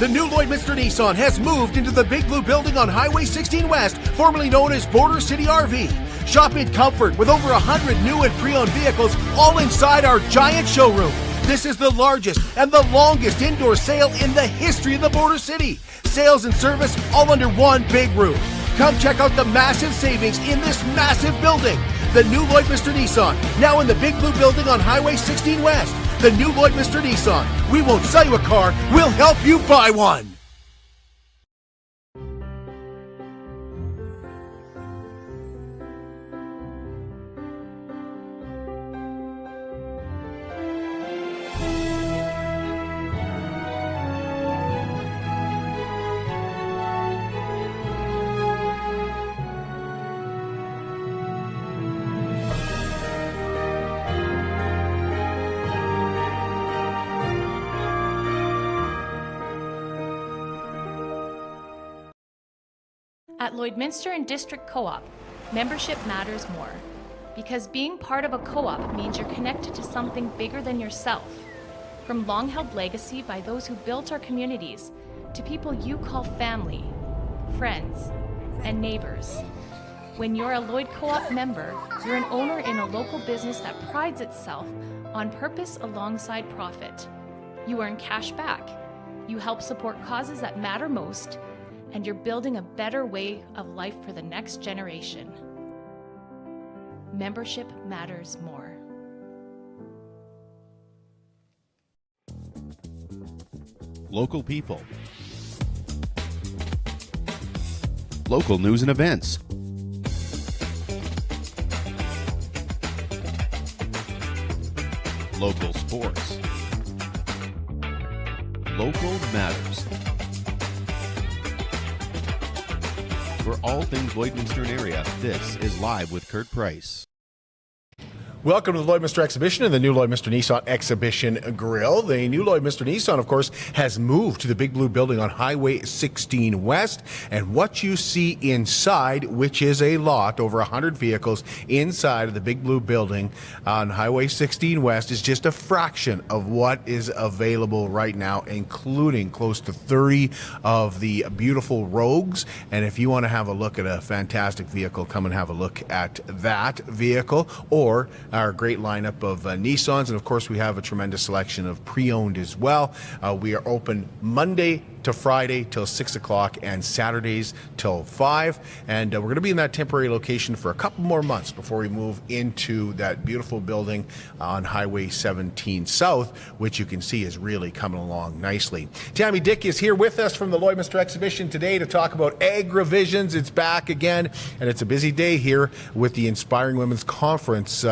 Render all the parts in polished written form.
The new Lloydminster Nissan has moved into the Big Blue Building on Highway 16 West, formerly known as Border City RV. Shop in comfort with over 100 new and pre-owned vehicles all inside our giant showroom. This is the largest and the longest indoor sale in the history of the Border City. Sales and service all under one big roof. Come check out the massive savings in this massive building. The new Lloydminster Nissan, now in the Big Blue Building on Highway 16 West. The new Lloydminster Nissan. We won't sell you a car, we'll help you buy one. At Lloydminster and District Co-op, membership matters more, because being part of a co-op means you're connected to something bigger than yourself. From long-held legacy by those who built our communities, to people you call family, friends, and neighbors. When you're a Lloyd Co-op member, you're an owner in a local business that prides itself on purpose alongside profit. You earn cash back, you help support causes that matter most, and you're building a better way of life for the next generation. Membership matters more. Local people. Local news and events. Local sports. Local matters. For all things Lloydminster and area, this is Live with Kurt Price. Welcome to the Lloydminster Exhibition and the new Lloydminster Nissan Exhibition Grill. The new Lloydminster Nissan, of course, has moved to the Big Blue Building on Highway 16 West. And what you see inside, which is a lot, over 100 vehicles inside of the Big Blue Building on Highway 16 West, is just a fraction of what is available right now, including close to 30 of the beautiful Rogues. And if you want to have a look at a fantastic vehicle, come and have a look at that vehicle, or our great lineup of Nissans, and of course we have a tremendous selection of pre-owned as well. We are open Monday to Friday till 6 o'clock and Saturdays till 5, and we're going to be in that temporary location for a couple more months before we move into that beautiful building on Highway 17 South, which you can see is really coming along nicely. Tammy Dyck is here with us from the Lloydminster Exhibition today to talk about Agri-Visions. It's back again, and it's a busy day here with the Inspiring Women's Conference.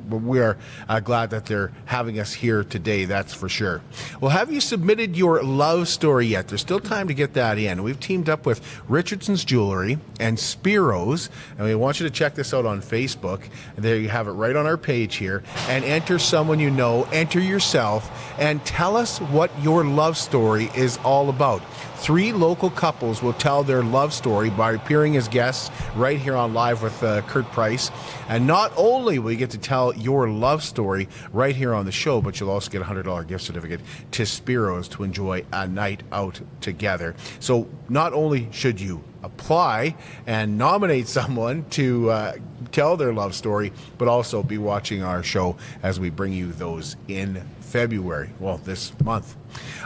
But we are glad that they're having us here today, that's for sure. Well, have you submitted your love story yet? There's still time to get that in. We've teamed up with Richardson's Jewelry and Spiro's, and we want you to check this out on Facebook. There you have it right on our page here. And enter someone you know, enter yourself, and tell us what your love story is all about. 3 local couples will tell their love story by appearing as guests right here on Live with Kurt Price. And not only will you get to tell your love story right here on the show, but you'll also get a $100 gift certificate to Spiro's to enjoy a night out together. So not only should you apply and nominate someone to tell their love story, but also be watching our show as we bring you those in February, well, this month.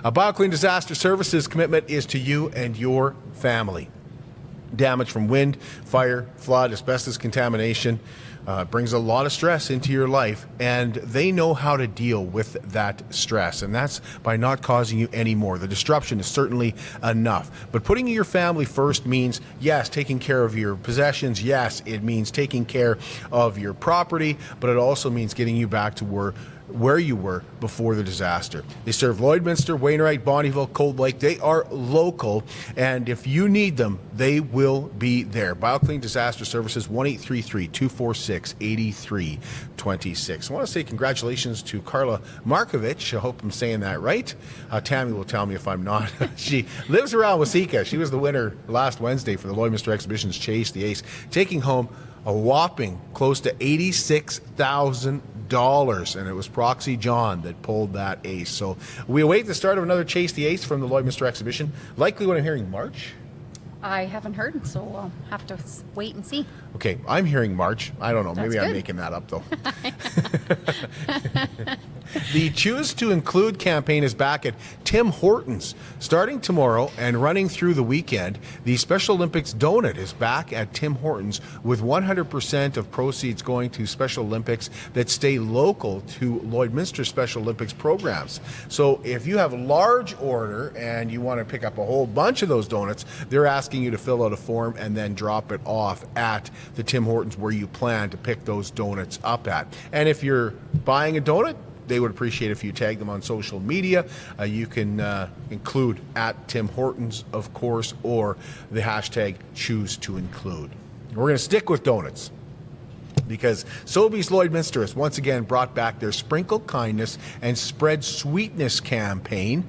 BioClean Disaster Services commitment is to you and your family. Damage from wind, fire, flood, asbestos contamination brings a lot of stress into your life, and they know how to deal with that stress, and that's by not causing you any more. The disruption is certainly enough, but putting your family first means, yes, taking care of your possessions, yes, it means taking care of your property, but it also means getting you back to where you were before the disaster. They serve Lloydminster, Wainwright, Bonnyville, Cold Lake. They are local, and if you need them, they will be there. BioClean Disaster Services, 1-833-246-8326. I want to say congratulations to Carla Markovich. I hope I'm saying that right. Tammy will tell me if I'm not. She lives around Waseca. She was the winner last Wednesday for the Lloydminster Exhibition's Chase the Ace, taking home a whopping close to $86,000 and it was Proxy John that pulled that ace. So we await the start of another Chase the Ace from the Lloydminster Exhibition. Likely what I'm hearing, March? I haven't heard, so we'll have to wait and see. Okay, I'm hearing March. I don't know. That's Maybe I'm good. making that up, though. The Choose to Include campaign is back at Tim Hortons starting tomorrow and running through the weekend. The Special Olympics donut is back at Tim Hortons with 100% of proceeds going to Special Olympics that stay local to Lloydminster Special Olympics programs. So if you have a large order and you want to pick up a whole bunch of those donuts, they're asking you to fill out a form and then drop it off at the Tim Hortons where you plan to pick those donuts up at. And if you're buying a donut, they would appreciate if you tag them on social media. You can include at Tim Hortons, of course, or the hashtag Choose to Include. We're going to stick with donuts because Sobeys Lloydminster has once again brought back their Sprinkle Kindness and Spread Sweetness campaign.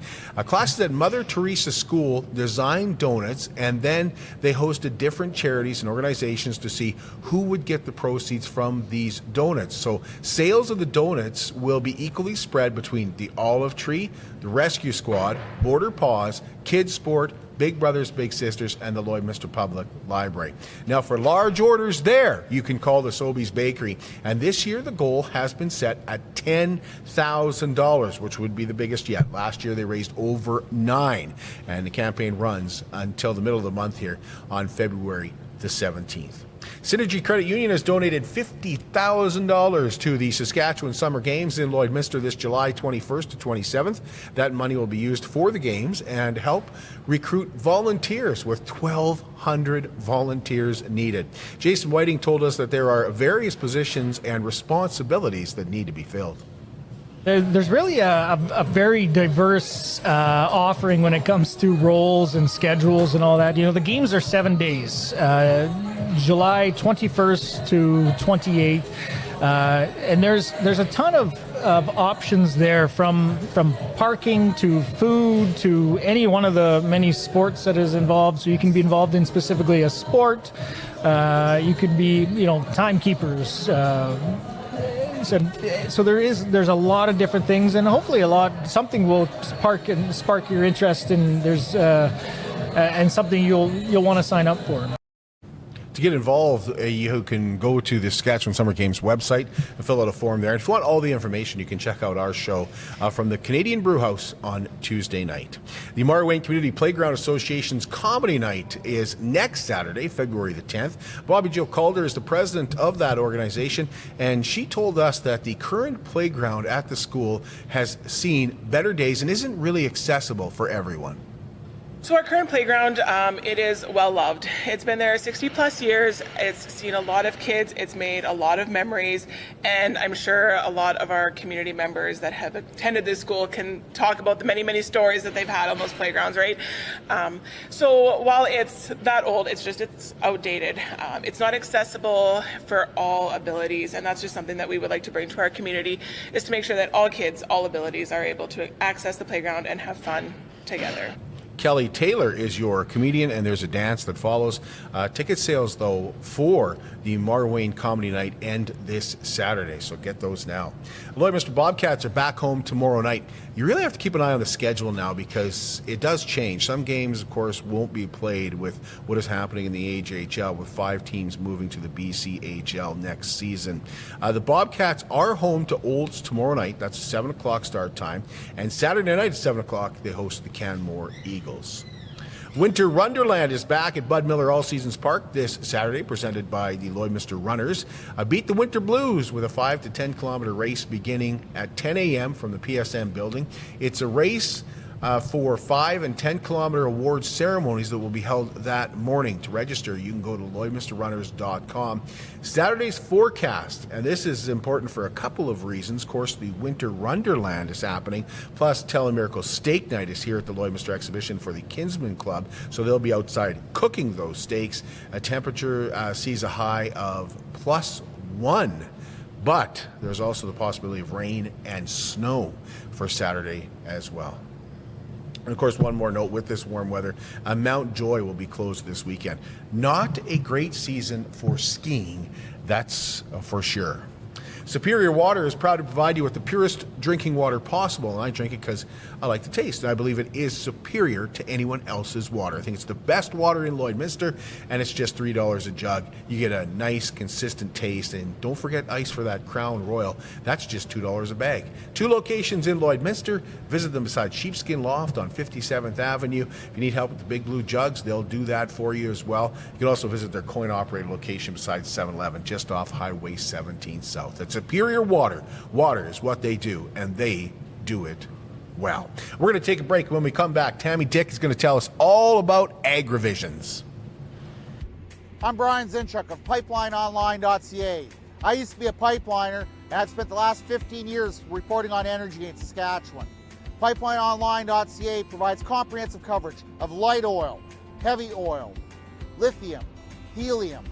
Classes at Mother Teresa School designed donuts, and then they hosted different charities and organizations to see who would get the proceeds from these donuts. So sales of the donuts will be equally spread between the Olive Tree, the Rescue Squad, Border Paws, Kids Sport, Big Brothers Big Sisters, and the Lloydminster Public Library. Now, for large orders there, you can call the Sobeys Bakery. And this year, the goal has been set at $10,000, which would be the biggest yet. Last year, they raised over $9,000, and the campaign runs until the middle of the month here on February the 17th. Synergy Credit Union has donated $50,000 to the Saskatchewan Summer Games in Lloydminster this July 21st to 27th. That money will be used for the games and help recruit volunteers, with 1,200 volunteers needed. Jason Whiting told us that there are various positions and responsibilities that need to be filled. There's really a very diverse offering when it comes to roles and schedules and all that. You know, the games are 7 days, July 21st to 28th, and there's a ton of options there, from parking to food to any one of the many sports that is involved. So you can be involved in specifically a sport. You could be, timekeepers. So there's a lot of different things, and hopefully something will spark your interest, and and something you'll want to sign up for. To get involved, you can go to the Saskatchewan Summer Games website and fill out a form there. And if you want all the information, you can check out our show from the Canadian Brewhouse on Tuesday night. The Marwayne Community Playground Association's Comedy Night is next Saturday, February the 10th. Bobby Jill Calder is the president of that organization, and she told us that the current playground at the school has seen better days and isn't really accessible for everyone. So our current playground, it is well loved. It's been there 60 plus years. It's seen a lot of kids. It's made a lot of memories. And I'm sure a lot of our community members that have attended this school can talk about the many, many stories that they've had on those playgrounds, right? So while it's that old, it's outdated. It's not accessible for all abilities. And that's just something that we would like to bring to our community, is to make sure that all kids, all abilities, are able to access the playground and have fun together. Kelly Taylor is your comedian, and there's a dance that follows. Ticket sales, though, for the Marwayne Comedy Night end this Saturday, so get those now. Lloydminster Bobcats are back home tomorrow night. You really have to keep an eye on the schedule now, because it does change. Some games, of course, won't be played with what is happening in the AJHL, with 5 teams moving to the BCHL next season. The Bobcats are home to Olds tomorrow night. That's a 7 o'clock start time. And Saturday night at 7 o'clock, they host the Canmore Eagles. Winter Wonderland is back at Bud Miller All Seasons Park this Saturday, presented by the Lloydminster Runners. Beat the Winter Blues with a 5 to 10 kilometer race beginning at 10 a.m. from the PSM building. It's a race for 5 and 10 kilometer awards ceremonies that will be held that morning. To register, you can go to lloydminsterrunners.com. Saturday's forecast, and this is important for a couple of reasons. Of course, the Winter Wonderland is happening, plus Telemiracle Steak Night is here at the Lloydminster Exhibition for the Kinsman Club, so they'll be outside cooking those steaks. A temperature sees a high of +1. But there's also the possibility of rain and snow for Saturday as well. And of course, one more note with this warm weather, Mount Joy will be closed this weekend. Not a great season for skiing, that's for sure. Superior Water is proud to provide you with the purest drinking water possible, and I drink it because I like the taste, and I believe it is superior to anyone else's water. I think it's the best water in Lloydminster, and it's just $3 a jug. You get a nice, consistent taste, and don't forget ice for that Crown Royal. That's just $2 a bag. 2 locations in Lloydminster. Visit them beside Sheepskin Loft on 57th Avenue. If you need help with the Big Blue jugs, they'll do that for you as well. You can also visit their coin-operated location beside 7-Eleven, just off Highway 17 South. At Superior Water, water is what they do, and they do it well. We're going to take a break. When we come back, Tammy Dyck is going to tell us all about Agri-Visions. I'm Brian Zinchuk of PipelineOnline.ca. I used to be a pipeliner, and I've spent the last 15 years reporting on energy in Saskatchewan. PipelineOnline.ca provides comprehensive coverage of light oil, heavy oil, lithium, helium,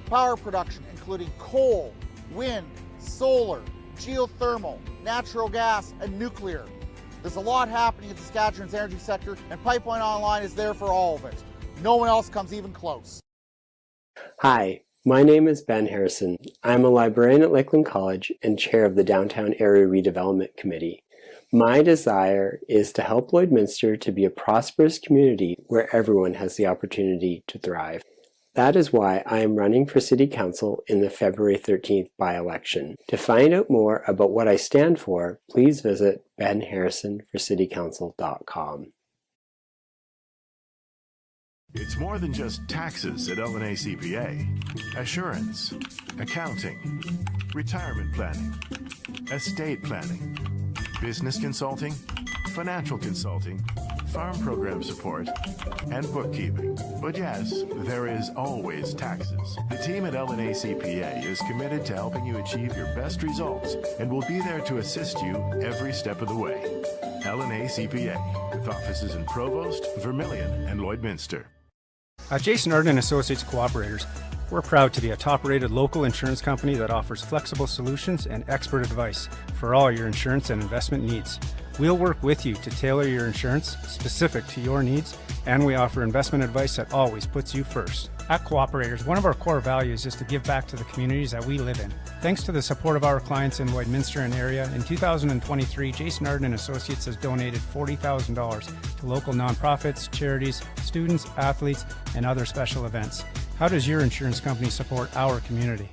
power production including coal, wind, solar, geothermal, natural gas, and nuclear. There's a lot happening in Saskatchewan's energy sector, and Pipeline Online is there for all of it. No one else comes even close. Hi, my name is Ben Harrison. I'm a librarian at Lakeland College and chair of the Downtown Area Redevelopment Committee. My desire is to help Lloydminster to be a prosperous community where everyone has the opportunity to thrive. That is why I am running for City Council in the February 13th by-election. To find out more about what I stand for, please visit benharrisonforcitycouncil.com. It's more than just taxes at L&A CPA. Assurance, accounting, retirement planning, estate planning, business consulting, financial consulting, farm program support, and bookkeeping. But yes, there is always taxes. The team at L&A CPA is committed to helping you achieve your best results and will be there to assist you every step of the way. L&A CPA, with offices in Provost, Vermilion, and Lloydminster. At Jason Arden Associates Cooperators, we're proud to be a top-rated local insurance company that offers flexible solutions and expert advice for all your insurance and investment needs. We'll work with you to tailor your insurance specific to your needs, and we offer investment advice that always puts you first. At Cooperators, one of our core values is to give back to the communities that we live in. Thanks to the support of our clients in Lloydminster and area, in 2023, Jason Arden Associates has donated $40,000 to local nonprofits, charities, students, athletes, and other special events. How does your insurance company support our community?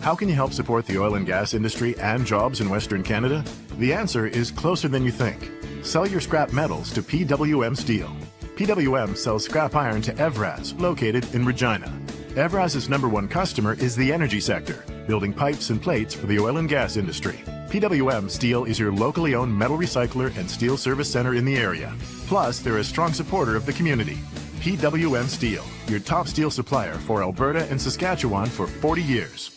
How can you help support the oil and gas industry and jobs in Western Canada? The answer is closer than you think. Sell your scrap metals to PWM Steel. PWM sells scrap iron to Evraz, located in Regina. Evraz's #1 customer is the energy sector, building pipes and plates for the oil and gas industry. PWM Steel is your locally owned metal recycler and steel service center in the area. Plus, they're a strong supporter of the community. PWM Steel, your top steel supplier for Alberta and Saskatchewan for 40 years.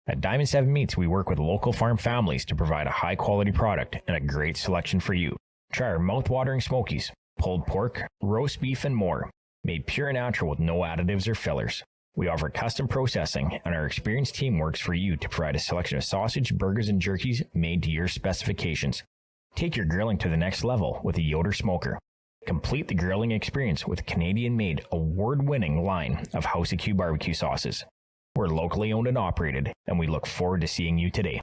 At Diamond 7 Meats, we work with local farm families to provide a high-quality product and a great selection for you. Try our mouth-watering smokies, pulled pork, roast beef, and more, made pure and natural with no additives or fillers. We offer custom processing, and our experienced team works for you to provide a selection of sausage, burgers, and jerkies made to your specifications. Take your grilling to the next level with a Yoder smoker. Complete the grilling experience with a Canadian-made, award-winning line of House of Q barbecue sauces. We're locally owned and operated, and we look forward to seeing you today.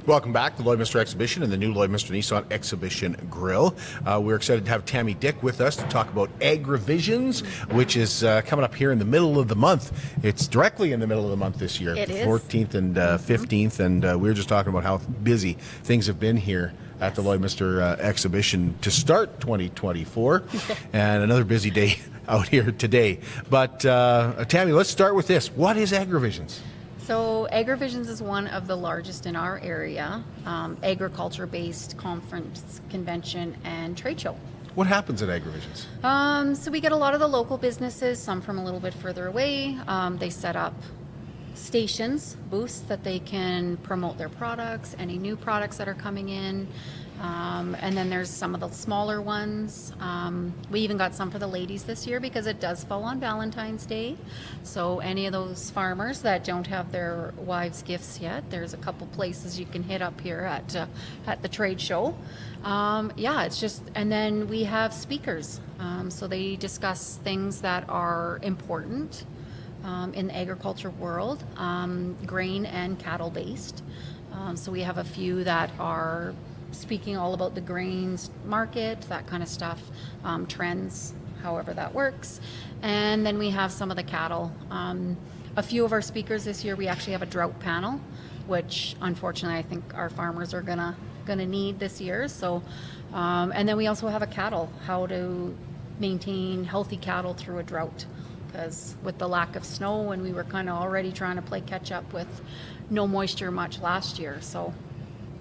Welcome back to the Lloydminster Exhibition and the new Lloydminster Nissan Exhibition Grill. We're excited to have Tammy Dyck with us to talk about Agri-Visions, which is coming up here in the middle of the month. It's directly in the middle of the month this year, It the is. 14th and 15th, and we were just talking about how busy things have been here at the Lloydminster Exhibition to start 2024, and another busy day out here today. But Tammy, let's start with this. What is Agri-Visions? So Agri-Visions is one of the largest in our area, agriculture-based conference, convention, and trade show. What happens at Agri-Visions? So we get a lot of the local businesses, some from a little bit further away. They set up stations, booths that they can promote their products, any new products that are coming in. And then there's some of the smaller ones. We even got some for the ladies this year because it does fall on Valentine's Day. So any of those farmers that don't have their wives' gifts yet, there's a couple places you can hit up here at the trade show. It's just, and then we have speakers. So they discuss things that are important in the agriculture world, grain and cattle based. So we have a few that are speaking all about the grains market, that kind of stuff, trends, however that works. And then we have some of the cattle. A few of our speakers this year, we actually have a drought panel, which unfortunately I think our farmers are gonna need this year. So, and then we also have a cattle, how to maintain healthy cattle through a drought. Because with the lack of snow, and we were kind of already trying to play catch up with no moisture much last year. So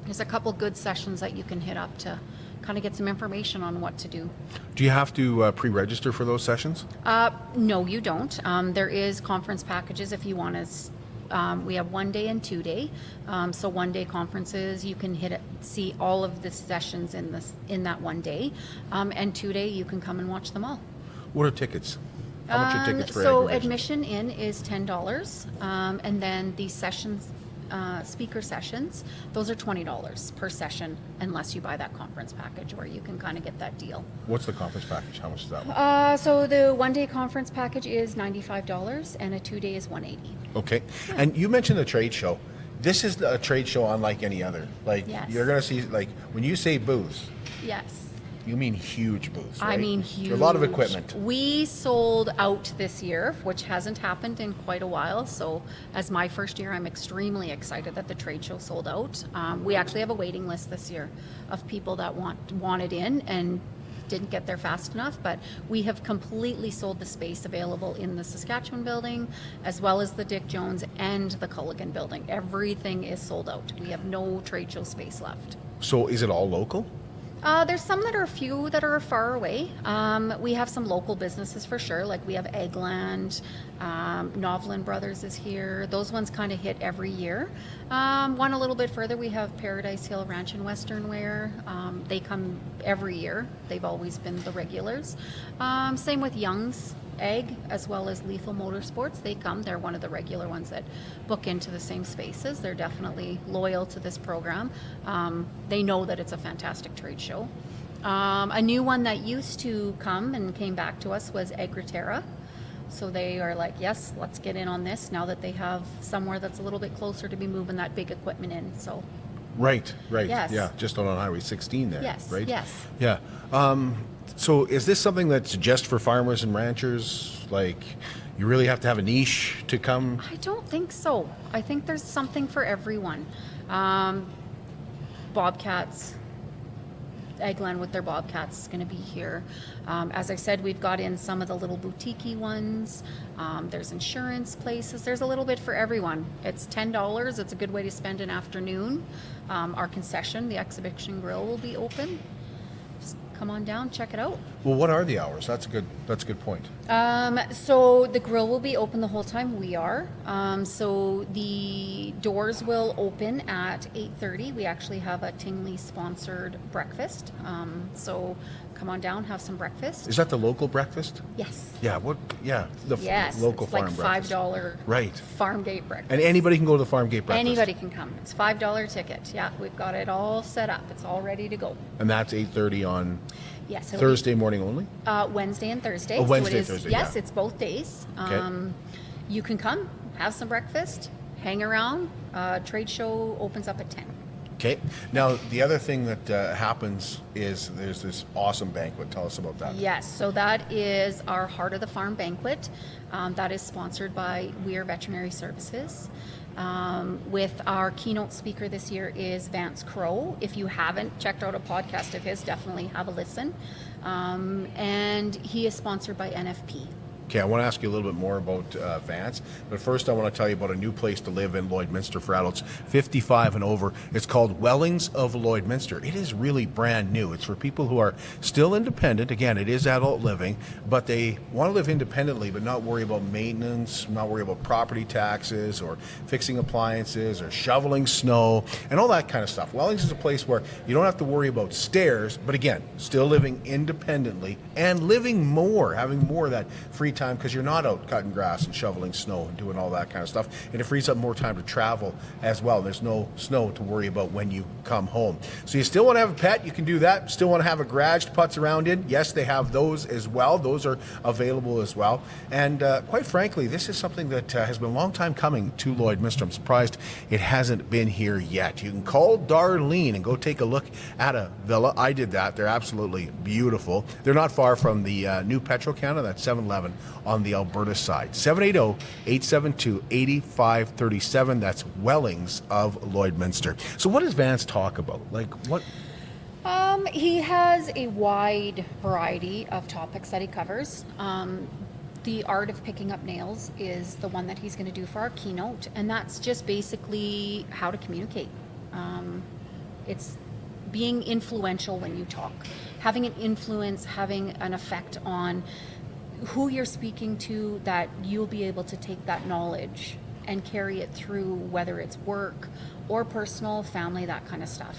there's a couple good sessions that you can hit up to kind of get some information on what to do. Do you have to pre-register for those sessions? No, you don't. There is conference packages if you want to. We have 1 day and 2 day. So 1 day conferences, you can see all of the sessions in that 1 day, and 2 day you can come and watch them all. What are tickets? How much are tickets for So Agri-Visions? admission in is $10, and then the sessions, speaker sessions, those are $20 per session, unless you buy that conference package, where you can kind of get that deal. What's the conference package? How much is that one? So the 1 day conference package is $95, and a 2 day is $180. Okay. And you mentioned the trade show. This is a trade show unlike any other. Like, Yes. you're going to see, like, when you say booths, Yes. you mean huge booths, right? I mean huge. A lot of equipment. We sold out this year, which hasn't happened in quite a while. So as my first year, I'm extremely excited that the trade show sold out. We actually have a waiting list this year of people that wanted in and didn't get there fast enough, but we have completely sold the space available in the Saskatchewan building, as well as the Dick Jones and the Culligan building. Everything is sold out. We have no trade show space left. So is it all local? There's some that are a few that are far away. We have some local businesses for sure, like we have Eggland, Novlin Brothers is here. Those ones kind of hit every year. One a little bit further, we have Paradise Hill Ranch and Western Wear. They come every year. They've always been the regulars. Same with Young's Egg, as well as Lethal Motorsports. They come. They're one of the regular ones that book into the same spaces. They're definitely loyal to this program. They know that it's a fantastic trade show. A new one that used to come and came back to us was Agri-Terra. So they are like, yes, let's get in on this now that they have somewhere that's a little bit closer to be moving that big equipment in. So Right. Yes. Yeah, just on Highway 16 there, Yes, right? yes. Yeah. So is this something that's just for farmers and ranchers? Like, you really have to have a niche to come? I don't think so. I think there's something for everyone. Bobcats, Eggland with their Bobcats is going to be here. As I said, we've got in some of the little boutique-y ones. There's insurance places. There's a little bit for everyone. It's $10. It's a good way to spend an afternoon. Our concession, the exhibition grill, will be open. Just come on down, check it out. Well, what are the hours? That's a good point. So the grill will be open the whole time we are. So the doors will open at 8:30. We actually have a Tingley sponsored breakfast. So come on down, have some breakfast. Is that the local breakfast? Yes. Yeah. The Yes. local it's farm like breakfast. $5 Right. farm gate breakfast. And anybody can go to the farm gate breakfast. Anybody can come. It's $5 ticket. Yeah, we've got it all set up. It's all ready to go. And that's 8:30 on Yes. it'll be, Thursday morning only. Wednesday and Thursday. Oh, Wednesday, so it is, Thursday, yes, yeah. it's both days. Okay. You can come, have some breakfast, hang around. Trade show opens up at 10. Okay. Now, the other thing that happens is there's this awesome banquet. Tell us about that. Yes, so that is our Heart of the Farm banquet. That is sponsored by Weir Veterinary Services. With our keynote speaker this year is Vance Crowe. If you haven't checked out a podcast of his, definitely have a listen. And he is sponsored by NFP. Okay, I want to ask you a little bit more about Vance, but first I want to tell you about a new place to live in Lloydminster for adults 55 and over. It's called Wellings of Lloydminster. It is really brand new. It's for people who are still independent. Again, it is adult living, but they want to live independently but not worry about maintenance, not worry about property taxes or fixing appliances or shoveling snow and all that kind of stuff. Wellings is a place where you don't have to worry about stairs, but again, still living independently and living more, having more of that free time because you're not out cutting grass and shoveling snow and doing all that kind of stuff. And it frees up more time to travel as well. There's no snow to worry about when you come home. So you still want to have a pet, you can do that. Still want to have a garage to putz around in. Yes, they have those as well. Those are available as well. And quite frankly, this is something that has been a long time coming to Lloydminster. I'm surprised it hasn't been here yet. You can call Darlene and go take a look at a villa. I did that. They're absolutely beautiful. They're not far from the new Petro-Canada, that's 7-Eleven on the Alberta side. 780-872-8537. That's Wellings of Lloydminster. So what does Vance talk about? Like what? He has a wide variety of topics that he covers. The art of picking up nails is the one that he's going to do for our keynote, and that's just basically how to communicate. It's being influential when you talk, having an influence, having an effect on who you're speaking to, that you'll be able to take that knowledge and carry it through, whether it's work or personal, family, that kind of stuff.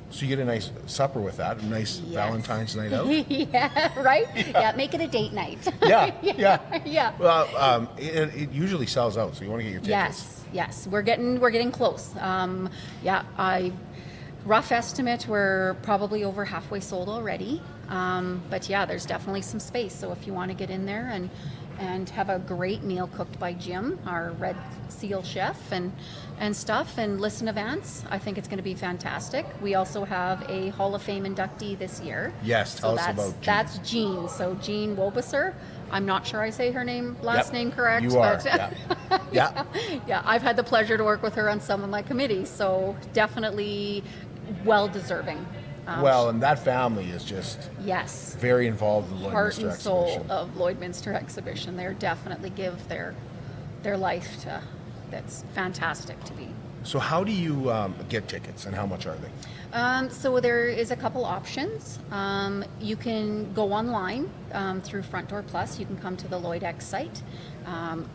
So you get a nice supper with that, a nice Valentine's night out. Yeah, right? Yeah, make it a date night. Yeah. Well, it usually sells out, so you want to get your tickets. Yes, we're getting close. Rough estimate, we're probably over halfway sold already. But yeah, there's definitely some space. So if you want to get in there and have a great meal cooked by Jim, our Red Seal chef, and stuff, and listen to Vance, I think it's going to be fantastic. We also have a Hall of Fame inductee this year. Yes, tell us about Jean. That's Jean. So Jean Wobesser. I'm not sure I say her last name correct. You are. But yeah, I've had the pleasure to work with her on some of my committees, so definitely well deserving. And that family is just very involved in the heart Lloydminster and soul Exhibition. of Lloydminster Exhibition. They're definitely give their life to. That's fantastic to be. So how do you get tickets, and how much are they? So there is a couple options. You can go online through Front Door Plus. You can come to the Lloyd X site.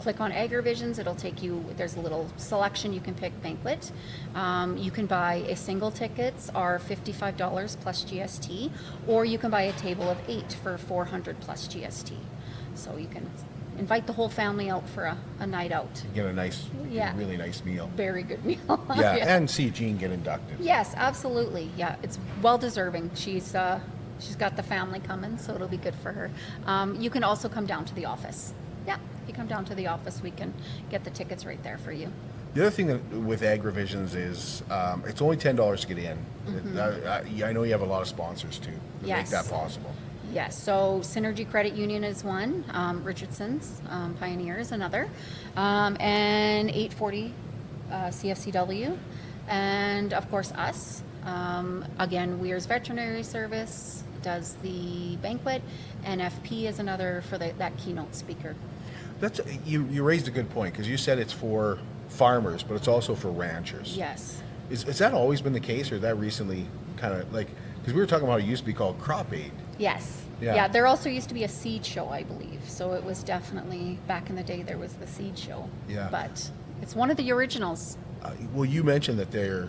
Click on Agri-Visions. It'll take you, there's a little selection. You can pick banquet. You can buy a single tickets are $55 plus GST, or you can buy a table of 8 for $400 plus GST. So you can invite the whole family out for a night out. You get a really nice meal. Very good meal. And see Jean get inducted. Yes, absolutely. Yeah, it's well deserving. She's got the family coming, so it'll be good for her. You can also come down to the office. Yeah, if you come down to the office, we can get the tickets right there for you. The other thing with Agri-Visions is it's only $10 to get in. Mm-hmm. I know you have a lot of sponsors too to make that possible. Yes, so Synergy Credit Union is one, Richardson's Pioneer is another, and 840 CFCW, and of course us. Again, Weir's Veterinary Service does the banquet, NFP is another for that keynote speaker. You raised a good point, because you said it's for farmers, but it's also for ranchers. Yes. Is that always been the case, or is that recently kind of like, because we were talking about it used to be called Crop Aid? Yes. Yeah, there also used to be a seed show, I believe. So it was definitely, back in the day, there was the seed show. Yeah. But it's one of the originals. Well, you mentioned that the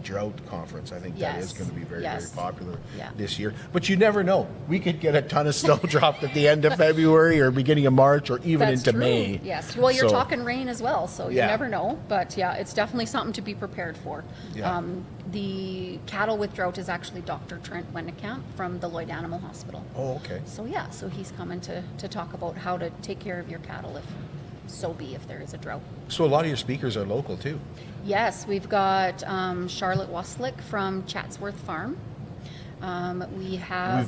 drought conference, I think that is going to be very, very popular this year. But you never know. We could get a ton of snow dropped at the end of February or beginning of March or even into May. Yes. Well, you're talking rain as well, so you never know. But yeah, it's definitely something to be prepared for. Yeah. The cattle with drought is actually Dr. Trent Wennekamp from the Lloyd Animal Hospital. Oh, okay. So yeah, so he's coming to talk about how to take care of your cattle if there is a drought. So a lot of your speakers are local too. Yes, we've got Charlotte Waslick from Chatsworth Farm.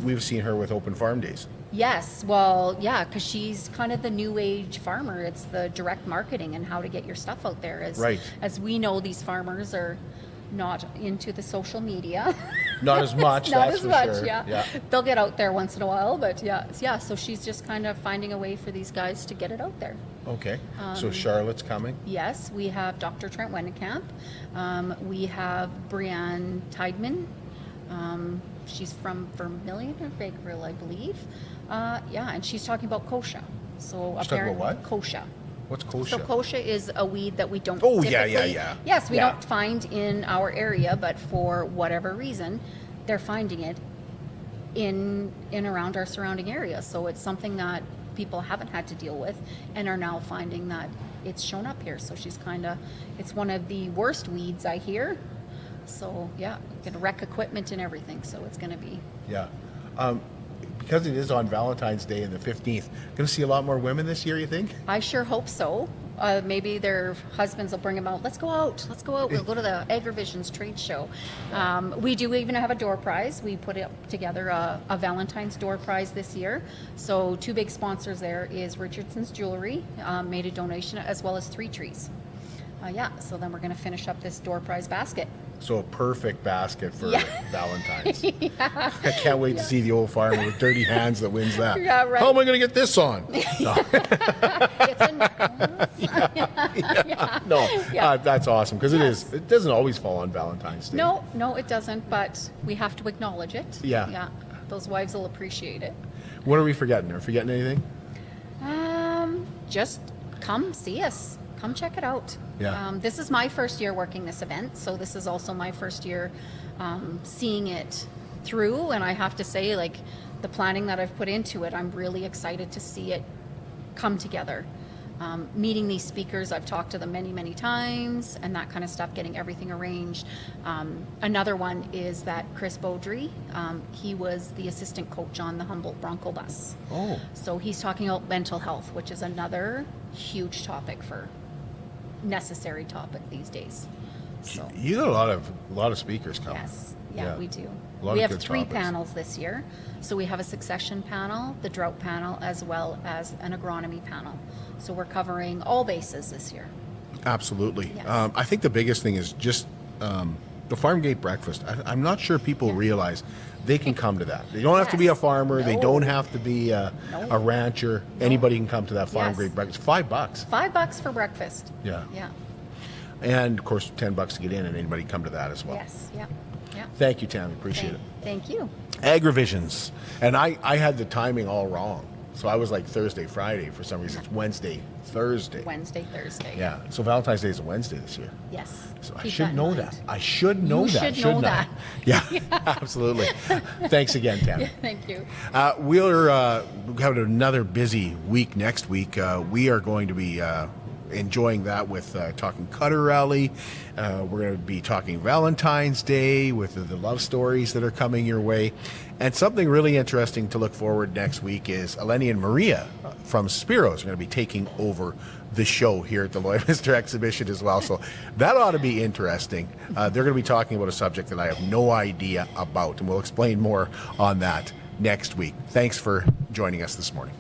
We've seen her with Open Farm Days. Yes, well, yeah, because she's kind of the new age farmer. It's the direct marketing and how to get your stuff out there. As we know, these farmers are not into the social media. Not as much. Not that's as for much. Sure. Yeah. They'll get out there once in a while, but yeah. So she's just kind of finding a way for these guys to get it out there. Okay. So Charlotte's coming. Yes, we have Dr. Trent Wennekamp. We have Brianne Tideman. She's from Vermilion or Vagreville, I believe. And she's talking about kochia. So she's talking about what? Kochia. What's kochia? So kochia is a weed that we don't Yes, we don't find in our area, but for whatever reason, they're finding it in around our surrounding area. So it's something that people haven't had to deal with and are now finding that it's shown up here. So she's it's one of the worst weeds I hear. So yeah, gonna wreck equipment and everything. So it's gonna be. Yeah. Because it is on Valentine's Day and the 15th, going to see a lot more women this year, you think? I sure hope so. Maybe their husbands will bring them out. Let's go out. We'll go to the Agri-Visions trade show. We do even have a door prize. We put together a Valentine's door prize this year. So 2 big sponsors there is Richardson's Jewelry, made a donation, as well as 3 trees. So then we're going to finish up this door prize basket. So a perfect basket for Valentine's. Yeah. I can't wait to see the old farmer with dirty hands that wins that. Yeah, right. How am I going to get this on? No. It's a necklace. That's awesome because it doesn't always fall on Valentine's Day. No, it doesn't, but we have to acknowledge it. Yeah. Those wives will appreciate it. What are we forgetting? Are we forgetting anything? Just come see us. Come check it out. Yeah. This is my first year working this event, so this is also my first year seeing it through. And I have to say, like, the planning that I've put into it, I'm really excited to see it come together. Meeting these speakers, I've talked to them many, many times, and that kind of stuff, getting everything arranged. Another one is that Chris Beaudry, he was the assistant coach on the Humboldt Bronco bus. Oh. So he's talking about mental health, which is another huge necessary topic these days. So You got a lot of speakers coming. yes, yeah, we do. A lot We of have good 3 topics. panels this year. So we have a succession panel, the drought panel, as well as an agronomy panel. So we're covering all bases this year. Absolutely. Yes. I think the biggest thing is just the farm gate breakfast. I'm not sure people realize they can come to that. They don't have to be a farmer. They No. don't have to be a rancher. Anybody can come to that farm Yes. gate breakfast. $5. $5 for breakfast. Yeah. Yeah. And of course, $10 to get in, and anybody can come to that as well. Yes. Yeah. Yeah. Thank you, Tammy. Appreciate it. Thank you. Agri-Visions. And I had the timing all wrong. So I was like Thursday, Friday. For some reason, it's Wednesday, Thursday. Wednesday, Thursday. Yeah. So Valentine's Day is a Wednesday this year. Yes. So I Keep should in know mind. that. I should know You that. should know shouldn't I? that. Yeah, absolutely. Thanks again, Tammy. Thank you. We're having another busy week next week. We are going to be enjoying that with talking Cutter Rally. We're going to be talking Valentine's Day with the love stories that are coming your way. And something really interesting to look forward next week is Eleni and Maria from Spiros are going to be taking over the show here at the Lloydminster Exhibition as well. So that ought to be interesting. They're going to be talking about a subject that I have no idea about, and we'll explain more on that next week. Thanks for joining us this morning.